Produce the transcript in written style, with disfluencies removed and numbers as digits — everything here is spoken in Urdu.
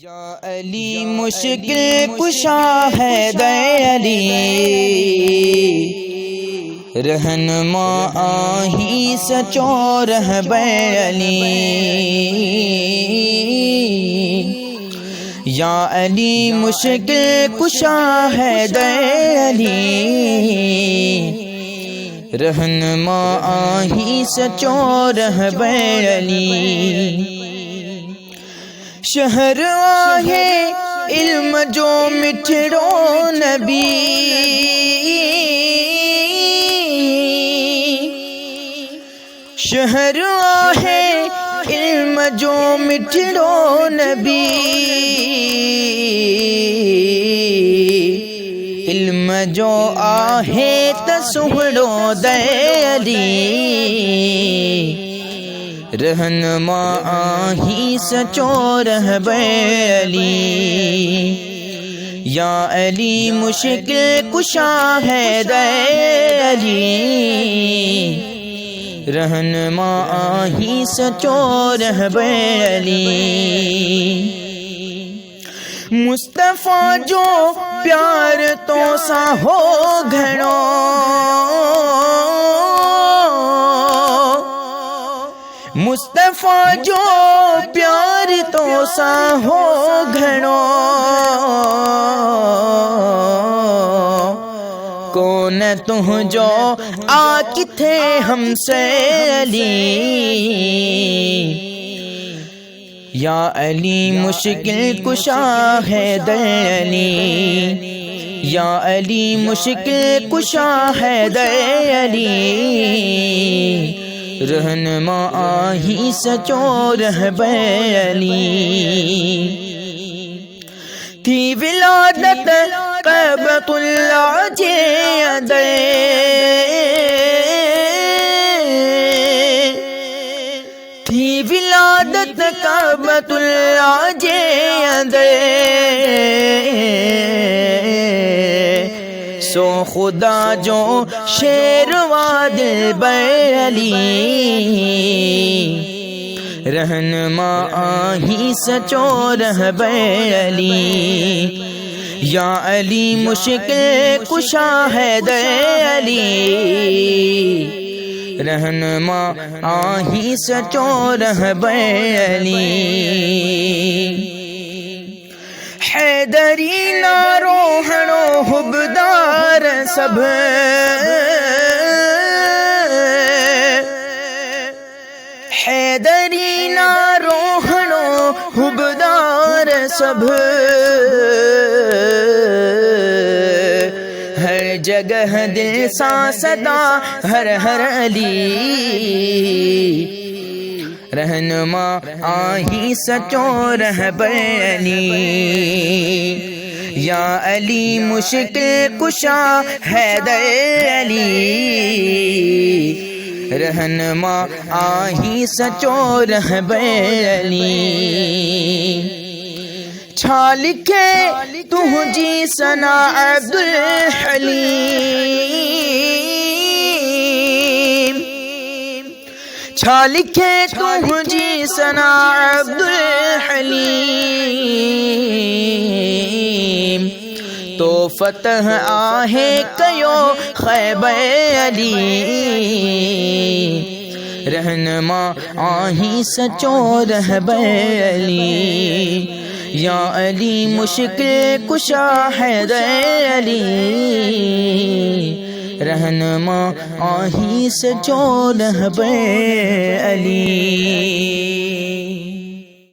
یا علی مشکل کشا ہے علی، رہنما آہی سچو رہبر علی۔ یا علی مشکل کشا ہے علی، رہنما آہی سچو رہبر علی۔ شہر آہے علم جو مٹھڑو نبی، شہر آہے علم جو مٹھڑو نبی، علم جو آہے تسہڑو علی، رہنما آہی سچو رہبر علی۔ یا علی مشکل کشا ہے علی، رہنما آہی سچو رہبر علی۔ مصطفیٰ جو پیار تو سا ہو گھڑو، مصطفیٰ جو پیار تو سا ہو گھڑو، کون تم جو آ کتھے ہم سے علی۔ یا علی مشکل کشا ہے علی، یا علی مشکل کشا ہے علی، رہنما آہی سچو رہبر علی۔ تھی ولادت کعبۃ اللہ جے اندر، تھی ولادت کعبۃ اللہ جے اندر، سو خدا جو شیروا دلبر علی، رہنما آہی سچو رہبر علی۔ یا علی مشکل کشا ہے علی، رہنما آہی سچو رہبر علی۔ حیدری ناروہنو حبدار سب، حیدری ناروہنو حبدار سب، ہر جگہ دل سا صدا ہر ہر علی، رہنما آہی سچو رہبر علی۔ یا علی مشکل کشا ہے علی، رہنما آہی سچو رہبر علی۔ چھال کے تجھی ثنا عبدالحلیم، چھال کے تجھی ثنا عبدالحلیم، تو فتح آہے کیو خیبر علی، رہنما آہی سچو رہبر علی۔ یا علی مشکل کشا ہے علی، رہنما آہی سچو رہبر علی۔